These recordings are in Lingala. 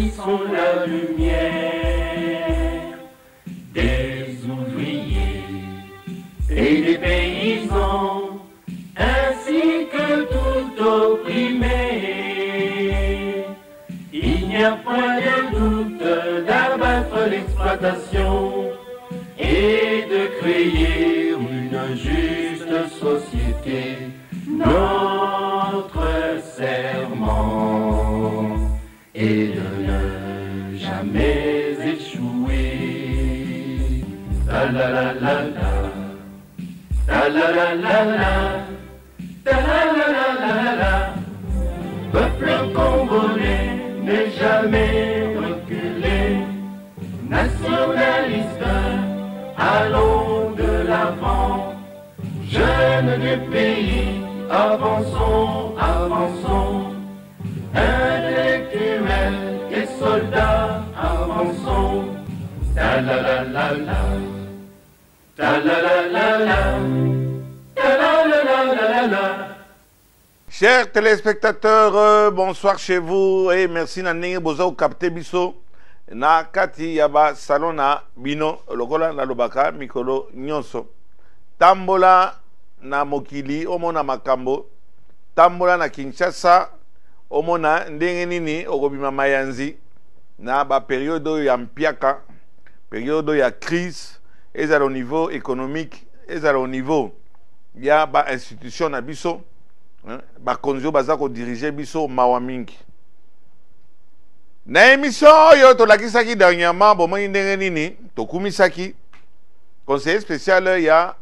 pays sont la lumière des ouvriers et des paysans, ainsi que tout opprimé. Il n'y a point de doute d'abattre l'exploitation et de créer une juste société. Notre serment est de ne jamais échouer. Ta la la la la, ta la la la la, ta la la la la la. Peuple congolais n'est jamais reculé. Nationaliste, allons de l'avant. Jeunes du pays, avançons, avançons. Intellectuels et soldats, avançons. Ta la la la la, ta la la la la, ta la la la la la. Chers téléspectateurs, bonsoir chez vous et merci Nandenge Bozo capté biso na kati yaba salona bino lokola na lobaka mikolo nyonso. Tambola na mokili omona makambo, tambola na Kinshasa omona ndenge nini okobima mayanzi na ba période ya mpiaka, période ya crise, ezala au niveau économique, ezala au niveau ya ba institution na biso. Bakonzo baza ko diriger biso mawa mingi. Na émission yo to lakisaki dernièrement bomoni ndenge nini tokumisaki conseiller spécial ya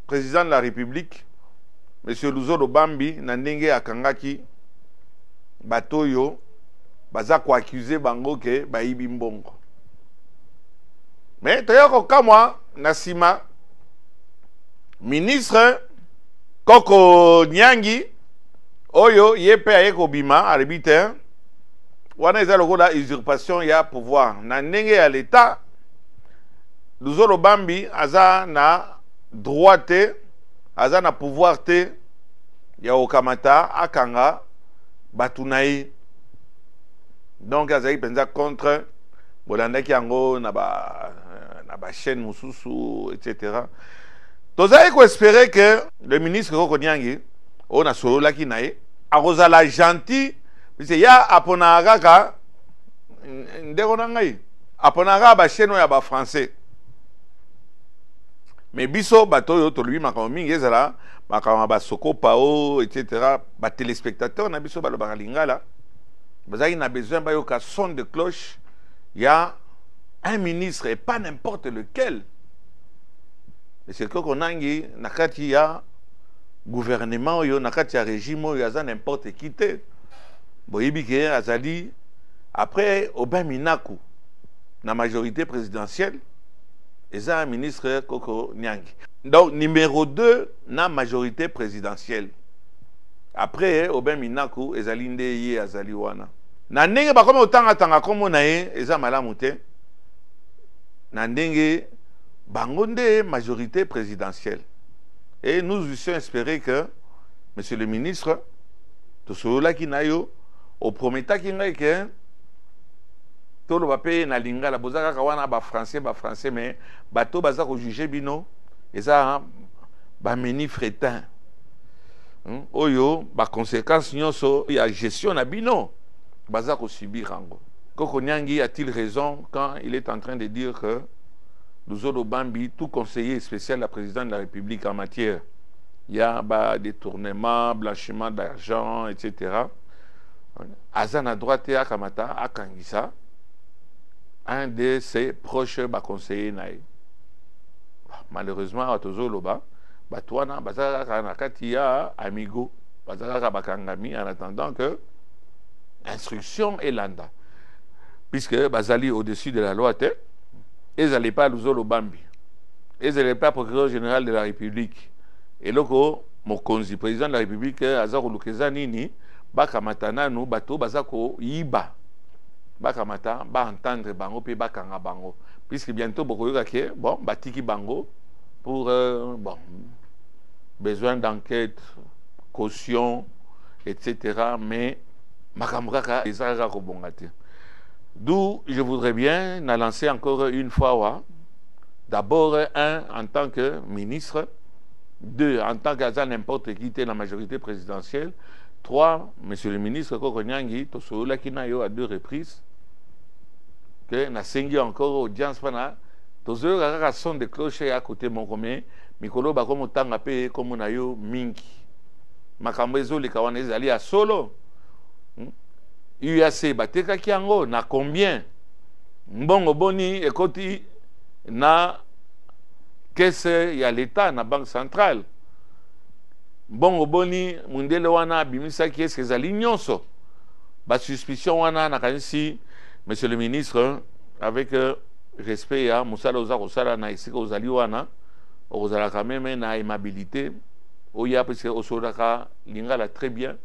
président de la République monsieur Luzolo Bambi na ndenge akangaki bato yo baza ko accuser bango ke bayibi mbongo. Mais toyoko kamwa na sima ministre Koko Nyangi oyo yepe ayeko bima arbitre wana eza lokola usurpation ya pouvoir na ndenge ya l'état. Luzolo Bambi aza na droit te, aza na pouvoir te ya okamata akanga batunayi. Donc azali penza contre bolandaki yango na ba chaîne mususu etc. Tozali ko espérer que le ministre Koko Nyangi on a solo laki nae akozala gentil parce ya apona kaka ndeko na ngai apona ba chaîne ya ba français. Mais biso bato yo to lui makambo mingi ezala makambo ba soko pao etc. ba téléspectateurs na biso balobaka lingala bazali na besoin ba yoka son de cloche ya un ministre et pas n'importe lequel. C'est que qu'on angi nakati ya gouvernement yo nakati ya régime yo aza n'importe qui te boyebi ke azali après Aubin Minaku na majorité présidentielle eza un ministre Koko Nyangi. Donc numéro 2 na majorité présidentielle après Aubin Minaku ezali nde ye azali wana na ndenge bakoma otanga tanga komo na ye eza malamu te na ndenge bango nde majorité présidentielle. Et nous aussi espérer que monsieur le ministre to solola ki na yo au prometa ki ngai ke to lo bape na lingala bozaka ka wana ba français mais bato baza ko juger bino eza ba meni fretin oyo ba conséquences nyonso ya gestion na bino baza ko subir ango. Koko Nyangi a-t-il raison quand il est en train de dire que Luzolo Bambi, tout conseiller spécial de la présidente de la République en matière, il y a détournement, blanchiment d'argent, etc. Azan à droite et à Kamata, à Kangisa, un de ses proches conseillers naï. Malheureusement, à Tozoloba, Batouana, Bazara Nakatia, Amigo, Bazara Bakangami, en attendant que instruction est landa. Puisque Bazali au-dessus de la loi, ils n'allaient pas à Luzolo Bambi. Ils n'allaient pas procureur général de la République. Et loko, Mokonzi, président de la République, Azaro Lukeza Nini, Bakamata Nanu, Bato, Bazako, Yiba. Bakamata, ba entendre Bango, puis Bakanga Bango. Puisque bientôt, Bokoyokake, bon, Batiki Bango, pour, bon, besoin d'enquête, caution, etc. Mais, Makambraka, Ezara Robongate. D'où je voudrais bien lancer encore une fois, d'abord, un, en tant que ministre, deux, en tant qu'agent n'importe qui était la majorité présidentielle, trois, monsieur le ministre, Kokonyangi, Tosoula Kinayo à 2 reprises, que n'a sengi encore audience pendant, Tosoula la son de cloche à côté mon commun, Mikolo Bakomo Tangape, comme on a eu Minki, Makambezo, les Kawanese, ali à solo. UAC bateka kiango na combien mbongo boni ekoti na caisse ya l'État na banque centrale mbongo boni mundele wana bimisa ki eske zali nyonso ba suspicion wana na kanisi monsieur le ministre avec respect ya musala oza kosala na esika ozali wana ozala quand même na aimabilité oya parce que osolaka lingala très bien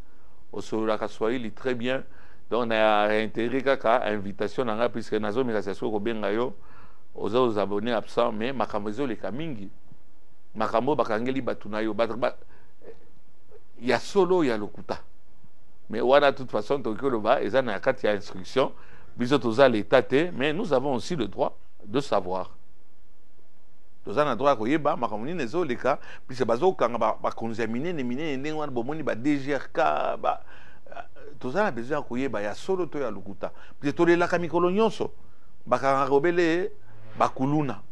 osolaka swahili très bien. Donc, on a réintégré kaka invitation nanga puisque nazo migration ko benga yo aux abonnés absents mais makambezo le kamingi makambo bakangeli batuna yo ya solo ya lokuta mais wana de toute façon tokyo loba eza na kati ya instruction biso toza l'état te mais nous avons aussi le droit de savoir toza na droit ko yeba makamoni nezo le ka puisque bazo kanga ba contaminer ne mine ndenge wana bomoni ba DGRK ba tous a besoin de ya solo to ya lukuta puis to le la kamikolo nyonso bakanga obele bakuluna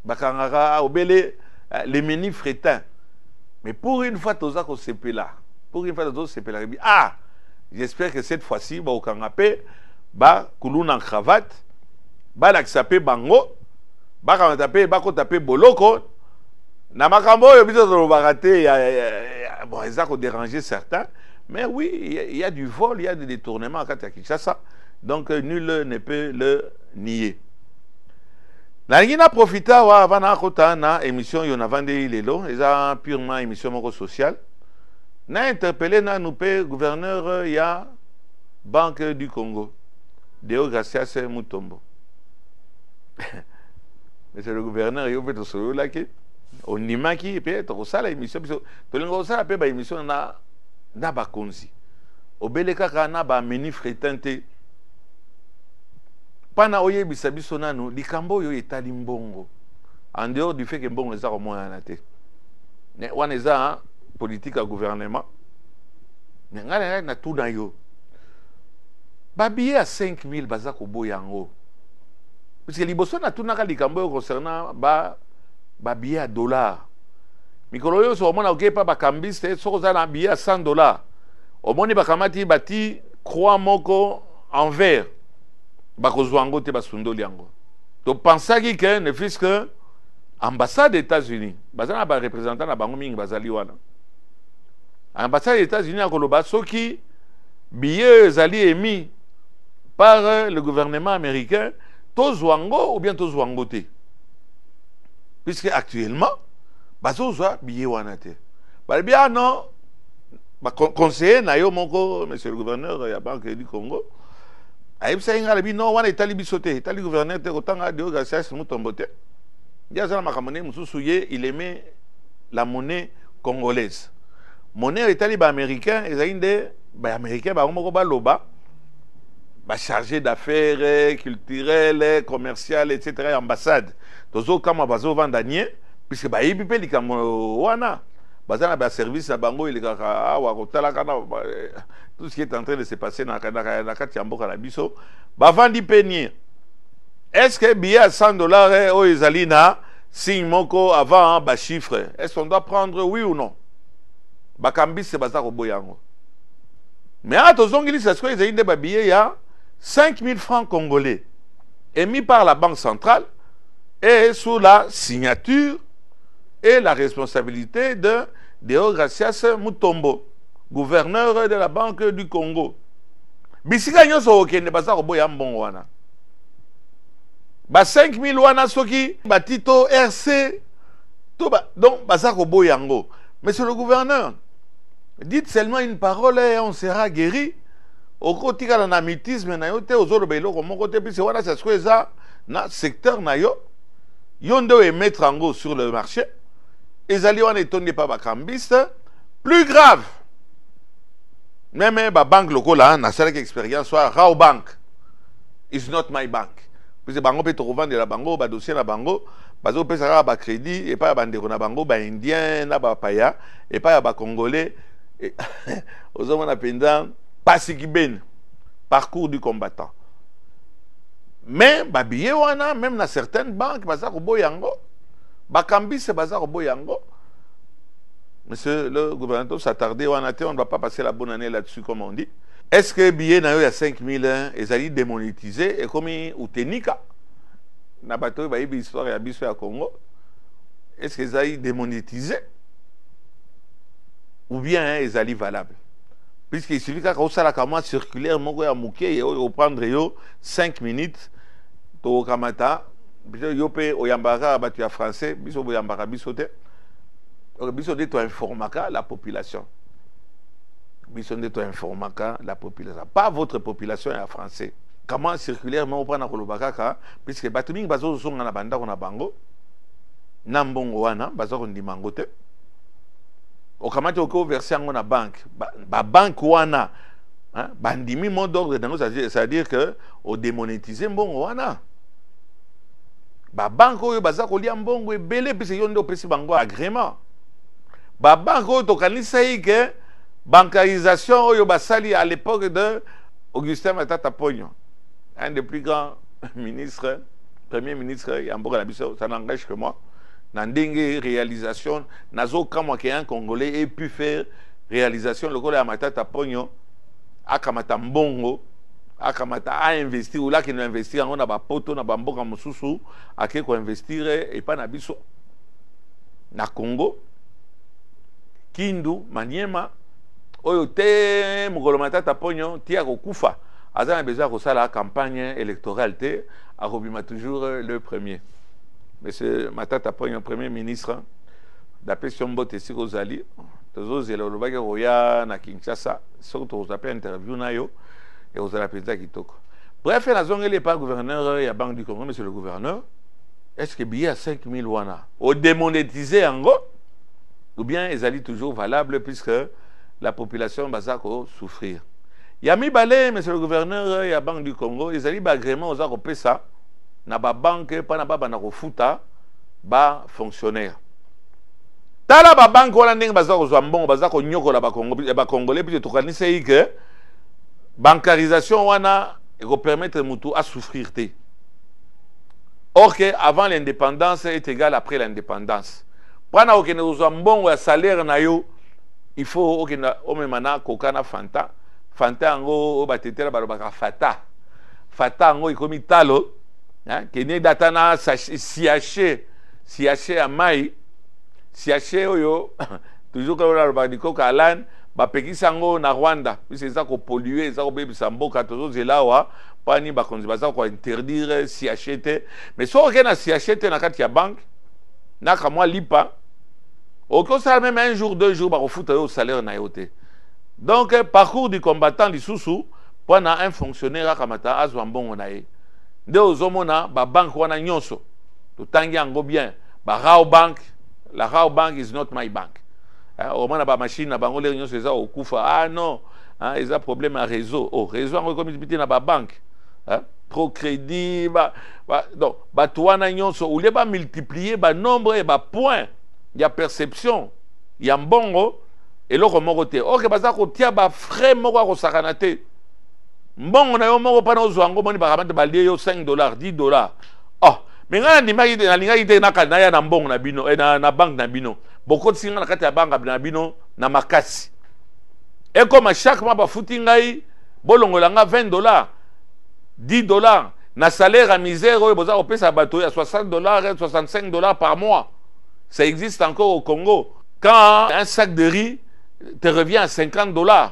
bakanga obele les meni frétins mais pour une fois toza ko sepela pour une fois toza sepela ah j'espère que cette fois-ci ba okanga pe ba kuluna en cravate ba la kisape bango ba ka taper ba ko taper boloko na makambo yo biso to barate bon ça ko déranger certains. Mais oui, il y a du vol, il y a des détournements à Kinshasa. Donc, nul ne peut le nier. Nalingina profita avant na émission Yonavande Ilelo, eza purement émission sociale. Na interpellé na nous gouverneur ya Banque du Congo, Deo Gracias Mutombo. Monsieur le gouverneur, il y a solo là qui on nimaki et puis to sala émission to lingo sala pe ba émission na bakonzi obele kaka na ba meni frétente pana oyebisa biso nanu likambo yo etali mbongo en dehors du fait que mbongo eza komona na te ne wana eza politique à gouvernement ne ngala na tuna yo ba billet à 5000 baza ko boyango parce que liboso na tuna ka likambo yo concernant ba billet à dollars. Mikolo yo so mona okepa bakambiste soko za na billet à $100. Omoni bakamati bati croix moko en verre. Bakozwango te basundoli yango. To pensaki que ne fils que ambassade des États-Unis, bazana ba représentant na bango mingi bazali wana. Ambassade des États-Unis akoloba soki billet zali émis par le gouvernement américain, to zwango ou bien to zwango te. Puisque actuellement bazoza billet wana te bali bien non conseiller na yo moko monsieur le gouverneur ya Banque du Congo ayebisa inga lebi non wana etali biso te etali gouverneur te kotanga Deo Gracias Mutombo te dia zala makamone mususu ye il aimait la monnaie congolaise monnaie etali ba américain ezali nde ba américain ba moko baloba ba chargé d'affaires culturelles commerciales etc. ambassade tozo kama bazo vandanie puisque ba yibi pe likambo wana bazana ba service na bango il kaka awa kotala kana tout ce qui est en train de se passer na kati ya mboka na biso ba vandi penier est-ce que billet à $100 o ezali na signe moko avant ba chiffre est-ce qu'on doit prendre oui ou non ba kambise baza ko boyango mais atozongili ça soit ezali nde ba billet ya 5000 francs congolais émis par la Banque centrale et sous la signature et la responsabilité de Deo Gracias Mutombo, gouverneur de la Banque du Congo. Bisika nyonso okende baza koboya mbongo wana. Ba 5000 wana soki batito RC to ba donc baza koboya yango. Monsieur le gouverneur, dites seulement une parole et on sera guéri. Okotika na namitisme na yo te ozoloba eloko moko te puis wana ça soit na secteur na yo. Yondo et mettre en go sur le marché. Ezali wana etonde pa bakambiste. Plus grave. Même ba banque lokola na salaki expérience soit Rao Bank. is not my bank. Parce que bango peut revendre la bango, ba dossier na bango, bazo peut ça ba crédit et pas ba ndeko na bango, ba indien na ba paya et pas ba congolais. Aux hommes on a pendant pas si qui ben parcours du combattant. Mais ba billet wana même dans certaines banques baza ko boyango. Ba kambi c'est baza ko boyango. Monsieur le gouverneur s'attarder on ne va pas passer la bonne année là-dessus comme on dit. Est-ce que billet na yo ya 5000 ils allaient démonétiser et comme ou tenika na bateau ba yibi histoire ya biso ya Congo. Est-ce qu'ils allaient démonétiser ou bien ils allaient valables? Puisqu'il suffit que ça la comment circulaire moko ya muké au prendre yo 5 minutes to kamata yo pe oyambaka batu ya français biso boyambaka biso te. Biso de to informaka la population. Biso de to informaka la population. Pas votre population en français. Comment circulairement on prend na kolobaka puisque batu mingi bazo zonga na banda ko na bango. Na mbongo wana bazo ko ndimango te. Okamati oko verser ngo na banque. Ba banque wana hein bandimi mot d'ordre dango c'est-à-dire que au démonétiser mbongo wana. Ba banque oyo baza ko lia mbongo ebele puisque yo ndo pesi bango agrément. Ba banque oyo tokanisa que bancarisation oyo basali à l'époque de Augustin Matata Ponyo, un des plus grands ministres, premier ministre Yamboka Nabiso, ça n'engage que moi. Nandenge réalisation, nazo kama qui un Congolais ait pu faire réalisation le col à Matata Ponyo, akamata mbongo, akamata a investir ou là qui nous investir on a ba poto na bamboka mususu, ake ko investir et pas na biso. Na Congo Kindu, Maniema, oyo te mukolo Matata Ponyo tia ko kufa. Aza na besoin ko sala campagne électorale te, akobima toujours le premier. Monsieur Matata Ponyo, premier ministre, d'après Sombo Tessi Rosali, tozo zelo lobaki roya na Kinshasa, surtout aux appels interview na yo et aux appels kitoko. Bref, la zone elle est pas gouverneur ya Banque du Congo, monsieur le gouverneur. Est-ce que billet à 5000 wana au démonétiser en gros? Ou bien ils allaient toujours valables puisque la population va souffrir. Yami Balé, monsieur le gouverneur, il y a Banque du Congo, ils allaient agrément aux Européens ça, na ba banque, pas na ba futa, ba fonctionnaire. Tala ba banque wala ndenge baza ko zwambon, baza ko nyoko la ba Congo, ba Congolais puis to kanisa que bancarisation wana et ko permettre mutu à souffrir te. Or que avant l'indépendance est égal après l'indépendance. Wana okene uzambongo ya salaire na yo il faut okena omemana kokana fanta fanta ngo batetela balobaka fata ngo ikomi talo hein kene datana siaché a mai siaché oyo toujours quand on a le koka alan ba pekisa ngo na Rwanda puisque ça ko polluer ça ko bebisa mboka tozo zelawa pani ba konzi baza ko interdire siaché te mais so okena siaché te na kati ya banque na kamwa lipa. Au ça même un jour, 2 jours, au foot au salaire na yote. Donc parcours du combattant lisusu pour un fonctionnaire à Kamata azwambongo nae. De ozomona ba banque wana nyonso. To tangi ango bien. Ba Rao Bank, la Rao Bank is not my bank. Au moins ba machine na bango le nyonso eza okufa. Ah non, hein, ils a problème à réseau. Oh, réseau en comme ibiti na ba banque. Hein? Trop crédit donc ba toana nyonso ou les ba multiplier ba nombre et ba points. Il y a perception, il y a mbongo et l'autre moroté. Ok, parce que tia ba frais moko ko sakanate. Mbongo na yo moko pa na zwango moni ba kamata ba lié yo $5, $10. Oh, mais ngana ndimaki na linga ite na kana ya na mbongo na bino et na banque na bino. Boko singa na kati ya banque na bino na makasi. Et comme chaque mois ba futi ngai bolongola nga $20, $10 na salaire à misère oyo boza ko pesa bato ya $60 et $65 par mois. Ça existe encore au Congo. Quand un sac de riz te revient à $50,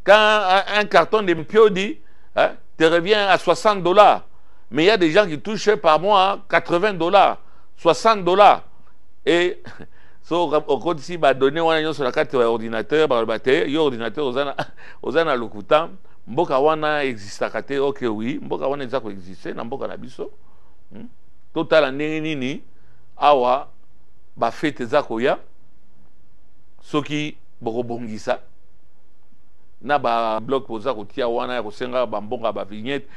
quand un carton de mpiodi hein, te revient à $60, mais il y a des gens qui touchent par mois $80, $60. Et so, au code si va donner sur la carte ordinateur, aux ana lokuta, mboka wana existe kate, ok oui, mboka wana existe existe, na mboka na biso. Total nini awa ba fete zakoya soki borobongisa na ba bloc poza kotia wana ya kosenga ba mbonga ba vignette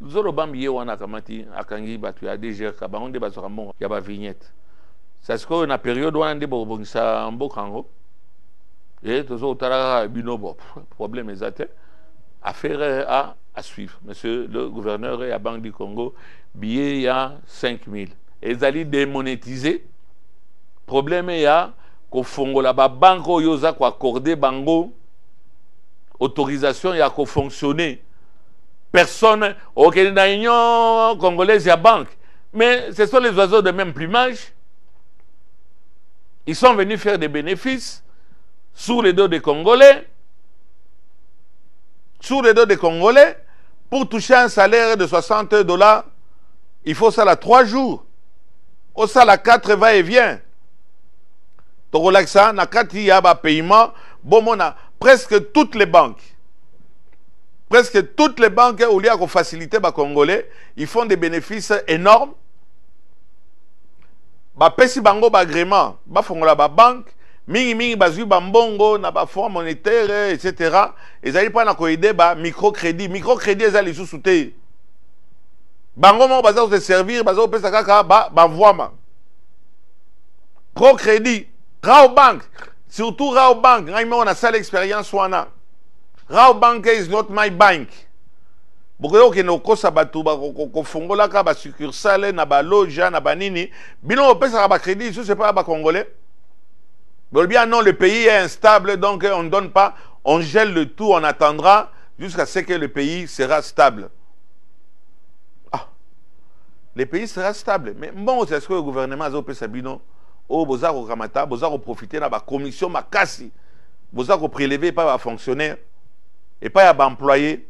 zolo bambiye wana kamati akangi batu ya DGR ka bango nde bazwa mbonga ya ba vignette ça se que na période wana nde bobongisa mboka ngo et tozo tala binobo problème ezate affaire à suivre monsieur le gouverneur et à Banque du Congo billet ya 5000 ezali démonétisé problème ya ko fongola ba banque oyo za ko accorder bango autorisation ya ko fonctionner personne aucune union congolaise ya banque mais ce sont les oiseaux de même plumage. Ils sont venus faire des bénéfices sur les dos des Congolais pour toucher un salaire de $60. Il faut ça là 3 jours au ça là 4 va et vient to relaxa na kati ya ba paiement bomona presque toutes les banques au lieu de faciliter les Congolais, ils font des bénéfices énormes. Ba pesi bango ba agrément, ba fongola ba banque, mingi bazui ba mbongo na ba fonds monétaire etc. Ezali pa na ko aider ba microcrédit ezali sous te. Bango mo baza se servir, baza pesa kaka ba voima. Procrédit, Rao Bank, surtout Rao Bank, on a ça l'expérience wana. Rao Bank is not my bank. Boko ke no kosa batu ba ko fongola ka ba succursale na ba loja na ba nini bino opesa ba crédit ce c'est pas ba congolais. Bon bien non, le pays est instable donc on ne donne pas, on gèle le tout, on attendra jusqu'à ce que le pays sera stable. Ah. Le pays sera stable mais bon c'est ce que le gouvernement a opesa bino o bozako kamata bozako profiter na ba commission makasi bozako prélever pas ba fonctionnaire et pas à employé.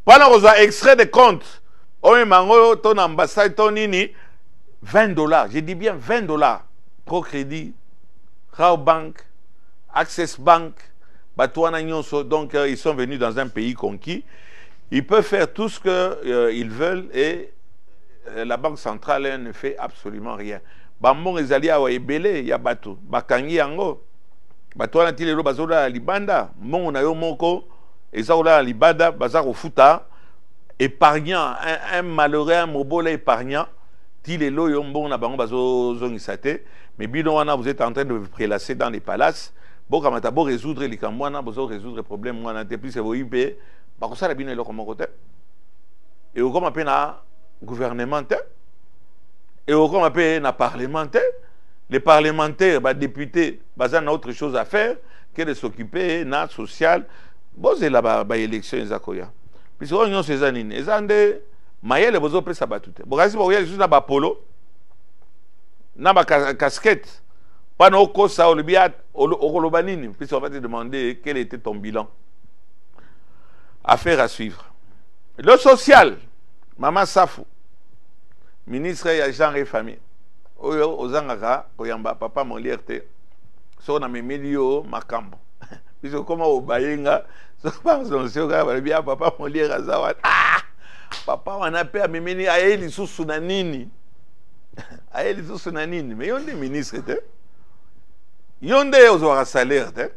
Pendant qu'on a extrait de compte, on est mango, ton ambassade, ton nini, $20. Je dis bien $20. Procrédit, Rao Bank, Access Bank, Batouana Nyonso. Donc, ils sont venus dans un pays conquis. Ils peuvent faire tout ce qu'ils veulent et la Banque centrale ne fait absolument rien. Bambon ezali awa ebele ya bato bakangi yango batwana tilelo bazola libanda mongo na yo moko ezaola libanda bazako futa épargnant un malheureux un mobile épargnant tilelo yo mbongo na bango bazo zongisa te mais bino wana vous êtes en train de vous prélasser dans les palaces bokamata bo résoudre likambo wana bozo résoudre problème wana te plus vous ibe bakosala bino eloko moko te et okoma pe na gouvernement te et okoma pe na parlementaire. Les parlementaires, les députés, ils ont autre chose à faire que de s'occuper de social. Bon, c'est là élection Zakoya. Puis on a ces années, ils ont des mailles, ils ont pris ça tout. Bon, si vous voyez juste na polo, na casquette, pas no kosa au biat au kolobanini. Puis on va te demander quel était ton bilan. Affaire à suivre. Le social, Maman Safou, ministre et genre et famille. Oyo ozangaka koyamba papa Molière te so na memilio makambo biso koma obayenga so pas on se ka bien papa Molière azawa papa wana pe amemeni ayeli susu na nini mais yonde ministre te yonde ozwa salaire te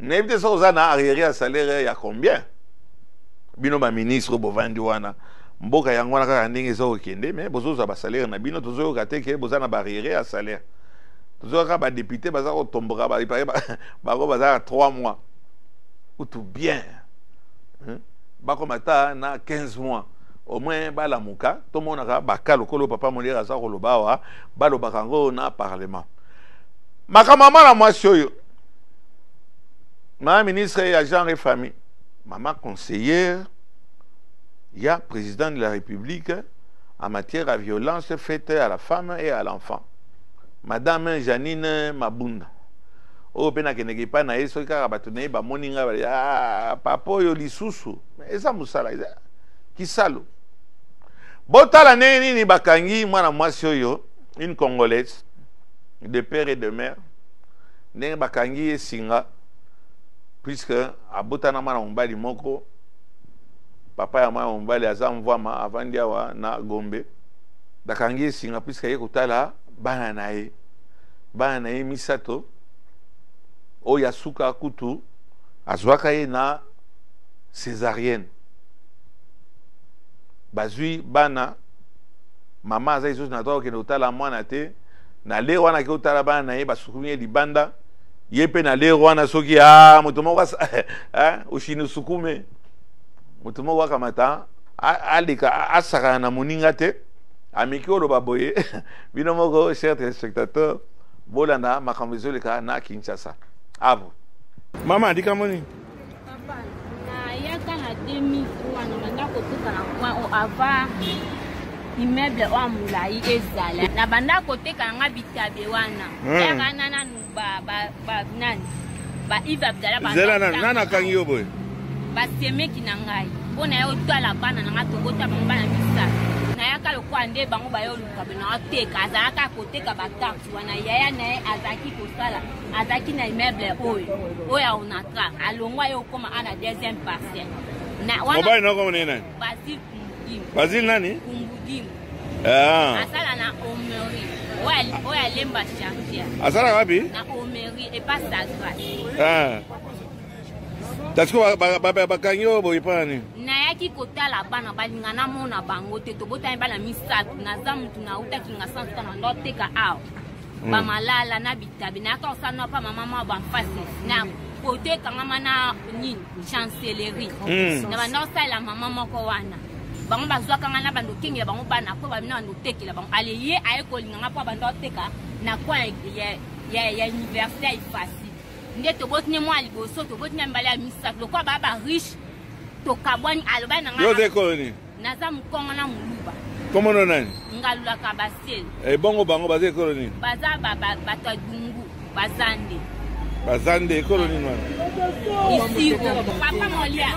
n'evite so ozana arrière salaire ya combien bino ba ministre bovandi wana mboka yango na kaka ndenge ezo okende mais bozoza ba salaire na bino tozo kate ke bozana barrière à salaire tozo ka ba député baza ko tomboka ba ko baza 3 mois ou tout bien ba ko mata na 15 mois au moins ba la muka to mona ka ba kalokolo papa Molière aza ko lobawa ba lo bakango na parlement makamama na mwasi oyo ma ministre ya genre et famille maman conseillère. Il y a président de la République en matière de violence faite à la femme et à l'enfant. Madame Janine Mabunda. Oh, pena keneke pa na eso kaka batone ba moninga ba papa yo lisusu. Eza musala eza kisalo. Botala neni ni bakangi mwana mwasi oyo une congolaise de père et de mère. Ne bakangi esinga puisque abotana mwana mbali moko papa ya mwana mbali azamvwama avandi awa na Gombe dakangi singa puisque ye kutala bana na ye misato o yasuka kutu azwaka ye na césarienne bazwi bana mama aza lisusu na toka okende kotala mwana te na lere wana ake kotala bana na ye basukumi ye libanda ye mpe na lere wana soki moto moko oshini usukume moto moko akamata aleka asakana na moninga te ameki oloba boye bino moko cher téléspectateur bolanda makambo ezoleka na Kinshasa avo mama andika moni papa na yaka na 2003 na banda kotuka na point avant immeuble wa mulai ezala na banda koteka nga bitabe wana era nana nuba ba nani ba Iva Abdala ba zela nana kangi yo boy ba semeki na ngai bona yo twala bana na ngatokota bana bisa na yaka lokwa nde bango ba yo luka bena ateka azaka koteka ba taxi wana yaya na azaki kosala azaki na immeuble oya onatra alongwa yo koma ana deuxième parcelle na wana mobile na koma nena Bazil nani asala na Omeri oya lemba chantier asala wapi na Omeri et pas sa grâce Tasko bakangi yo boy pani na yaki kotala bana balingana mona bango te tobotani bana misatu naza mutu na uta kinga sansuka na ndoteka awa bamalala na bitabe na yaka osana pa mama ba mfasi na koteka ngama na nini chancellerie na banda osala mama moko wana bango bazwaka nga na bando kingi bango bana po babina ndotekela bango ale ye aye kolinga nga po bando oteka na kwa ya université ifasi nde tobotine mwa liboso tobotine mbala ya misatu lokwa baba riche tokabwani aloba na nga yoze koloni naza mukonga na muluba komono nani ngalula ka basel bongo bango baze koloni baza bato dungu bazande koloni nwana ici papa molia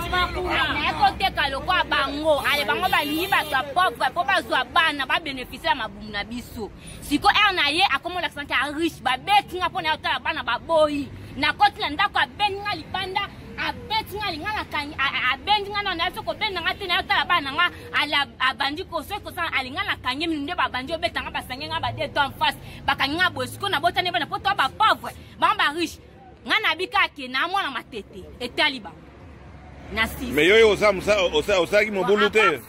na ekoteka lokwa bango ale bango balingi bato ya pauvre po bazwa bana babénéficier ya mabumu na biso siko na ye akomola sanke ya riche babetinga mpo na yotala bana baboyi na koti na ndako abeninga libanda abetinga linga na kanyi abendinga na naso ko benanga te na yotala bana nga ala abandi ko so ko sa alinga na kanyi minde babandi obetanga basangenga ba de en face bakanyi bosiko na botane bana poto ba pauvre ba riche nga na bika ke na mwana matete etaliba na si mais yoyo osaki mobulu te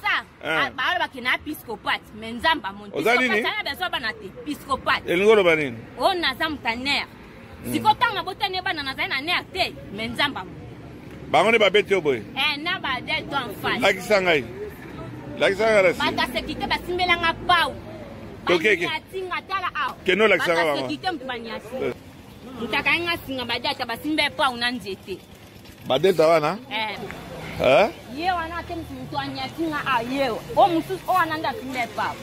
ba ba ke na episcopate menzamba mon episcopate na beso bana te episcopate elingolo banini o na zamtaner sikotanga botane bana na zaina ner te menzamba bango ne babeti yo boy na ba de en face lakisanga la si bata sekite basimbelanga pau tokeke tinga tala aw keno lakisanga bata sekite mtubanyasi mtakanga singa badata basimbe pau na nzete badeta wana ye wana te mtu anyatinga aye o musu o wana nda simbe pau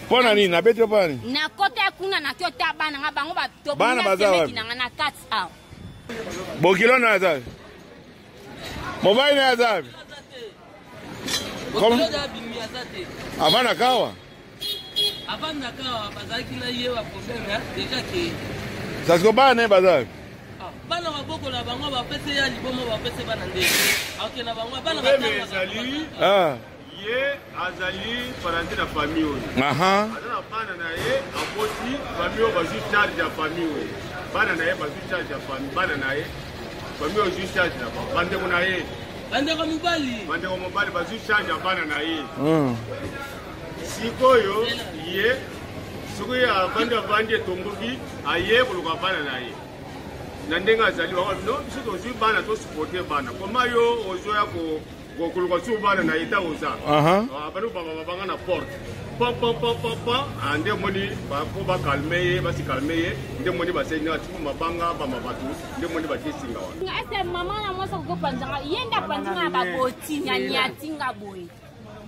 pona nini na betio pani na kota kuna na kyota bana nga bango ba to bana bazawa na kat aw bokilo na azabi mobile na azabi comme avana kawa bazaki na ye wa problème déjà que ça se bana ne bazabi bana maboko na bango ba pese ya libomo ba pese bana ndé ok na bango bana bazali ye azali parenti na famille oyo azana bana na ye aboti famille oyo bazwi charge ya famille oyo bana na ye bazwi charge ya famille bana na ye famille oyo zwi charge na bandeko na ye bandeko mobali bazwi charge ya bana na ye sikoyo ye soki avandi etomboki aye koluka bana na ye na ndenge azali no biso tozwi bana tosuporte bana koma yo ozoya koluka su bana na ye ta oza bano babanga na porte pa nde moni po bakalme ye basikalme ye nde moni basenga tipu mabanga bamabatu nde moni batesinga wana ese mama na mosa kopanzanga yenda panzinga baboti nyatinga boye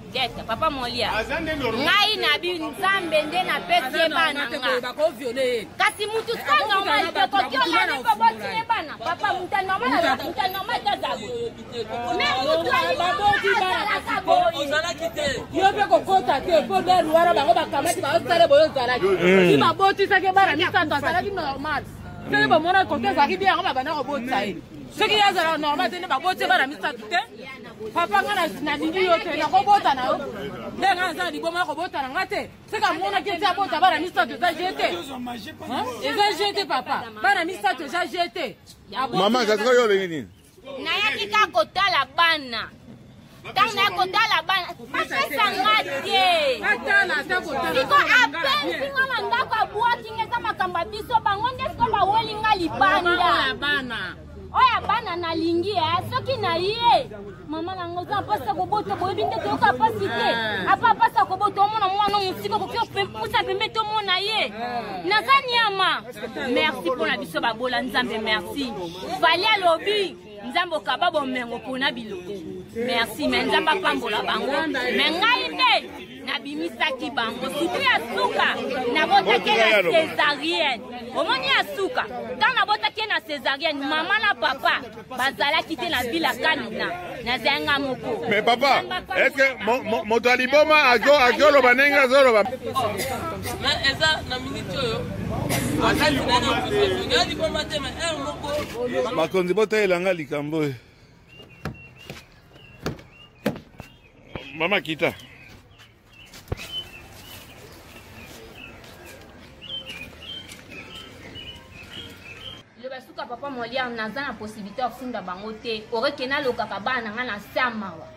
Deta, papa molia. Ngai na bi nzambe nde na pesi bana nga. Kasi mutu sa normal te ko kyo la ni ko boti bana. Papa muta normal ta zabu. Mais mutu ali baboti bana kasabo. Ozala kite. Yo pe ko kota te po de ruara bango bakamati ba osale boyo zala. Ki baboti sa ke bana mi sa to sala ki normal. Tele ba mona ko te sa ki bi ngo bana ko boti. Ce qui est normal, c'est que les gens ne sont pas papa na ndingi yote na kobota na yo ndenga za liboma kobota na ngate seka mona kiti abota bana misato za jete eza jete papa bana misato za jete mama katika yo lengini nayaki kaka kotala bana ntango naya kotala bana bapesanga te siko apensinga na ndako abwakinga eza makambo ya biso bango nde siko bawolinga libanda oyo bana nalingi soki na ye mama nango oza mpasi kobota boyebi nde toyoka mpasi te apa mpasi kobota omona mwana mosika koki opusa pembe tomona ye naza nyama merci mpona biso babola nzambe merci fali alobi nzambe okaba bomengo mpona biloko merci me nzambe apambola bango me ngai nde nabimisaki bango sutu ya suka nabotaki na césarienne omoni ya suka ntango nabotaki na césarienne mama na papa bazalaki te na vila kanina nazanga moko. Mais papa, est-ce que moto aliboma azoloba ndenge azoloba? Mais eza na minute oyo akali nanga kuso ngadi boma te me moko makonzi bota elanga likambo. Mama kita. Suka papa molia naza na possibilité ya funda bango te orekena lokaka bana nga na samawa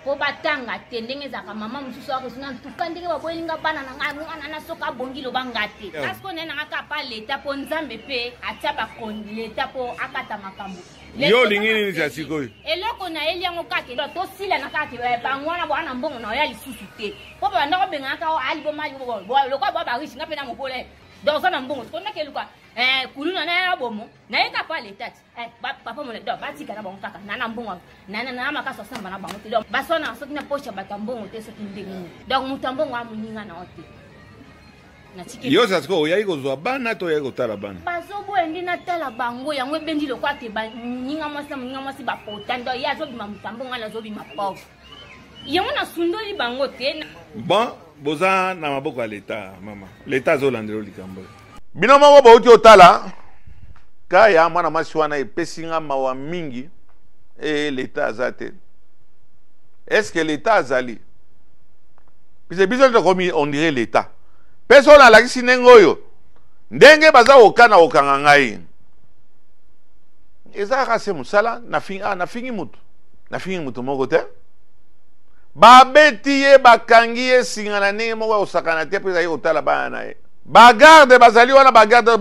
po batanga te ndenge ezaka mama mosusu akosuna ntuka ndenge baboyelinga bana na nga mwana na soka abongi lobanga te parce que nena nga kapa leta po nzambe pe atia bakondi leta po akata makambo yo lingi nini za sikoyo eloko na eli yango kake tosila na kake bangwana bwana mbongo na oya lisusu te po banda kobengaka alibomali lokwa babarishi nga mpe na mopole donc ça na mbongo tona ke luka kuluna na ya bomo na yeka pa letati papa mo le do batika na bongo kaka na mbongo na makaso samba na bango te donc basona soki na pocha batambongo te soki ndenge donc mutambongo amuninga na ote na tiki yo sasko oya ikozwa bana to ya kotala bana bazobo endi na tala bango yango ebendi lokwa te ba ninga mwasi ba potando ya zo bima mutambongo na zo bima pauvre yango na sundoli bango te bon boza na maboko ya leta mama leta zolandelo likambo bino moko bauti otala kaya mwana mwasi wana epesinga mawa mingi leta aza te est-ce que leta azali pise biso tokomi on dirait leta peso na alakisi ndenge oyo ndenge baza kokana kokanga ngai eza kaka se mosala nafingi mutu moko te babeti ye bakangi ye singa na ndenge moko osakana te mpo ezali kotala bana na ye bagarde bazali wana bagarde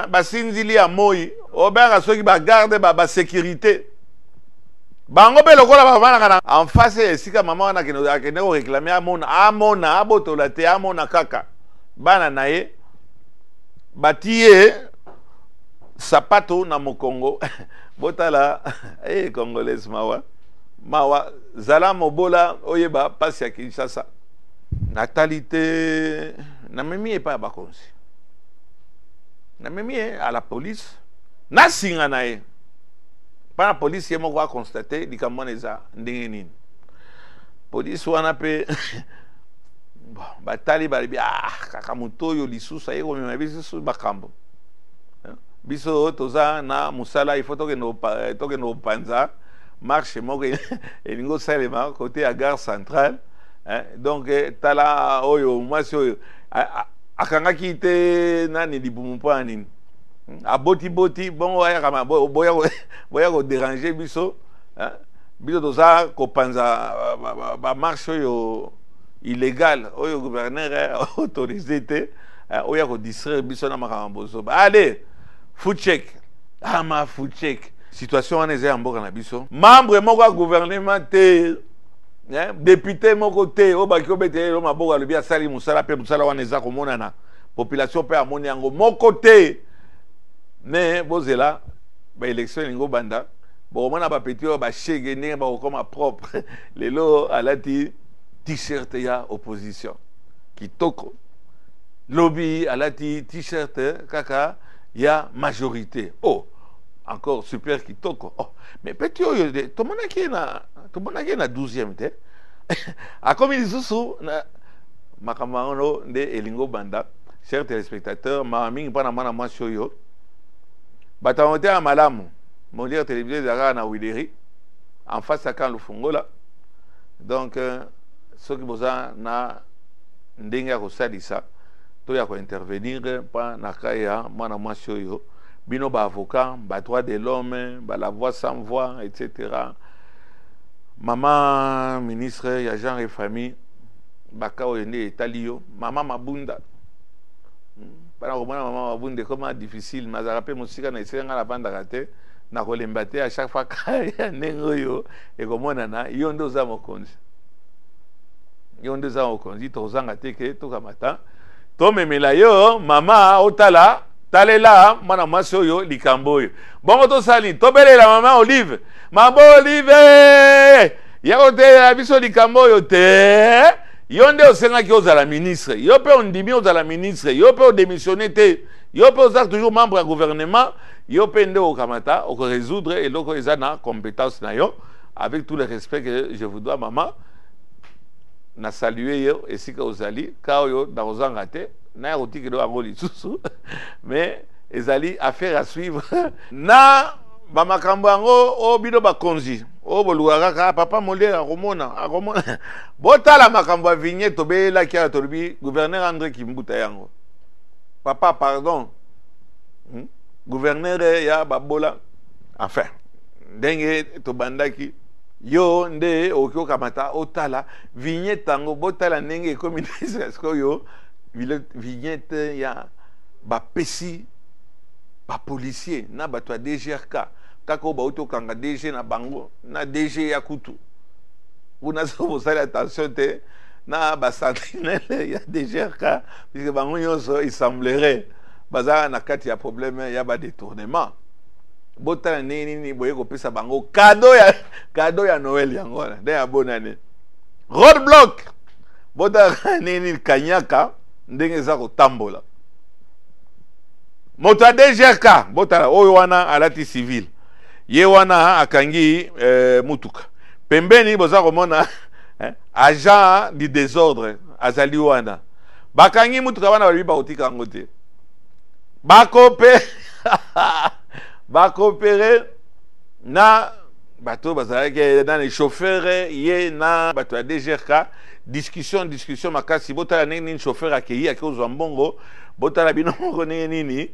basinzili ya moi obenga soki bagarde basécurité bango mpe lokola bavandaka na en face ya esika mama wana akende koreklame amona abotola te amona kaka bana na ye bati ye sapato na mokongo botala congolaise mawa zala mobola oyeba pasi ya Kinshasa natali te namemi epai ya bakonzi namemi ye à la police nasinga na ye pana police ye moko akonstate likambo wana eza ndenge nini police wana mpe batali balobi kaka moto oyo lisusu aye komema biso bakambo biso toza na mosala ifo tokende kopanza marche moko elingi osalema kote ya gare centrale donc tala oyo mwasi oyo akangaki te nani libumu mpo ya nini aboti bongo ayaka boya kodéranger biso toza kopanza bamarche oyo illégal oyo gouverneur autorisé te oya kodistraire biso na makambo bozoba allez food check food check situation wana eza ya mboka na biso membre moko ya gouvernement te député moko te oyo baki obetele lo maboko alobi asali mosala mpe mosala wana eza komonana population mpe amoni yango moko te me bozela baélection elingi obanda bokomona bapeti oyo bashege ndenge bakokoma propre lelo alati t-shirt ya opposition kitoko lobi alati t-shirt kaka ya majorité encore super kitoko mais peti oyo tomonaki na 12e te akomi lisusu na makambo yango nde elingo banda chers téléspectateurs mama mingi mpona mwana mwasi oyo bato yango te ya malamu molire télévision ezalaka na wileri en face ya kan lufungola donc soki boza na ndenge ya kosalisa to ya kointervenir mpa na kai ya mwana mwasi oyo bino ba avocat, ba droit de l'homme, ba la voix sans voix, etc. Maman ministre ya genre et famille, baka oyende etalio, maman Mabunda. Para komona maman Mabunda comment difficile, mais rappelle musika na isenga la banda raté, na kolembate à chaque fois kaya nengoyo et komona na yondo za mokonzi. Yondo za mokonzi tozanga teke to kamata. To memela yo mama otala talela mwana mwasi oyo likambo oyo bongo tosali tobelela mama Olive mabo Olive yakotelela biso likambo oyo te yo nde osengaki ozala ministre yo mpe ondimi ozala ministre yo mpe odémissionné te yo mpe ozala toujours membre ya gouvernement yo mpe nde okamata okorésoudre eloko eza na compétence na yo avec tout le respect que je vous dois maman na saluer yo esika ozali ka oyo na ozanga te na yotiki do angoli susu mais ezali affaire à suivre na ba makambo yango o bido ba konzi o boluaka ka papa molera akomona botala makambo ya vignette tobela kia tolobi gouverneur André Kimbuta yango papa pardon gouverneur ya babola enfin ndenge tobandaki yo nde okyo kamata otala vignette tango botala ndenge communiste ko yo vignette ya ba pesi ba policier na bato ya DGRK kako ba auto kanga DG na bango na DG ya kutu una so sala attention te na ba sentinelle ya DGRK puisque bango nyonso il semblerait baza na kati ya problème ya ba détournement botala nini boye ko pesa bango cadeau ya Noël yango nde ya bonne année roadblock botala nini kanyaka ndenge za kotambola moto ya DGRK botala oyo wana alati civil ye wana akangi mutuka pembeni boza komona agent du désordre azali wana bakangi mutuka wana balibi bakotika yango te bakopere na bato bazalaki na les chauffeurs ye na bato ya DGRK discussion makasi botala ndenge nini chauffeur akei akozwa mbongo botala bino moko ndenge nini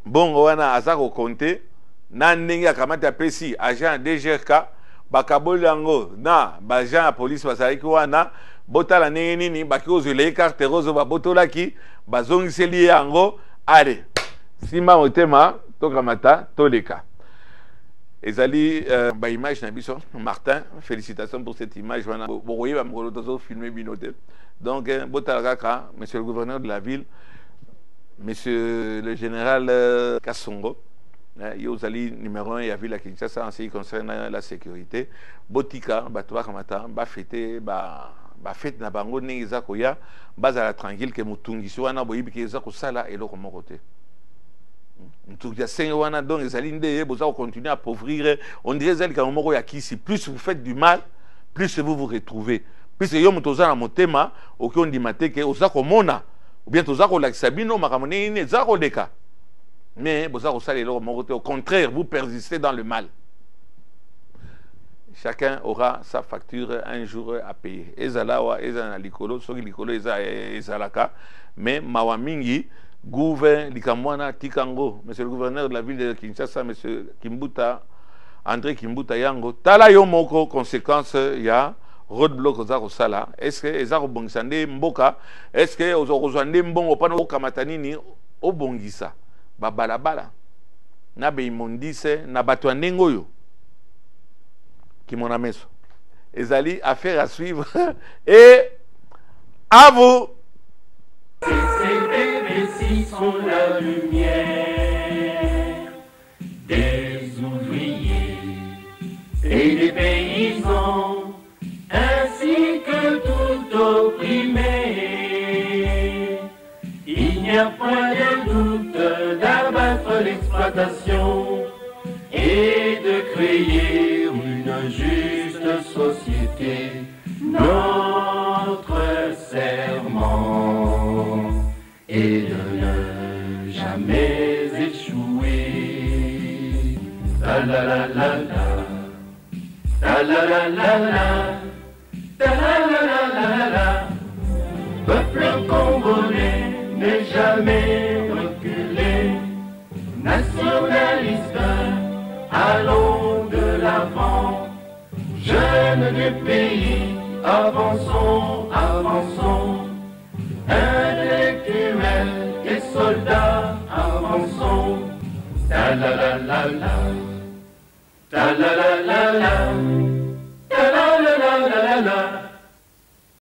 mbongo wana aza kokonte na ndenge akamati apesi agent ya DGRK bakaboli yango na baagent ya police bazalaki wana botala ndenge nini bakozwela ye carte rose babotolaki bazongiseli yango ale simba motema tokamata toleka ezali ba image na biso Martin félicitations pour cette image wana bokoyeba mokolo tozo filmer bino te donc botala kaka monsieur le gouverneur de la ville monsieur le général Kassongo yo zali numéro 1 ya ville ya Kinshasa en ce qui concerne la sécurité botika bato bakamata bafete bafete na bango ndenge eza koya bazala tranquille ke motungisi wana boyibi ke eza kosala eloko moko te donc vous continuer à appauvrir. On dirait que plus vous faites du mal, plus vous vous retrouvez. Plus vous avez mon thème, ou bien vous avez mais au contraire, vous persistez dans le mal. Chacun aura sa facture un jour à payer. Mais Mawamingi monsieur le gouverneur de la ville de Kinshasa, monsieur Kimbuta, André Kimbuta Yango, tala yo moko conséquence ya roadblock za kosala. Est-ce que ezako bongisande mboka? Est-ce que ozorozwande mbongo pana okamatanini obongisa ba balabala na be imondise na bato ndengo yo qui mon ameso. Ezali affaire à suivre et à vous. Ces sont la lumière des ouvriers et des paysans, ainsi que tout opprimé. Il n'y a point de doute d'abattre l'exploitation et de créer une juste société. Notre serment et de ne jamais échouer. Ta la la la la, ta la la la la, ta la la la la la. Peuple congolais n'est jamais reculé. Nation Jeunes du pays, avançons, avançons. Intellectuels et soldats, avançons. Ta la la la la, ta la la la la.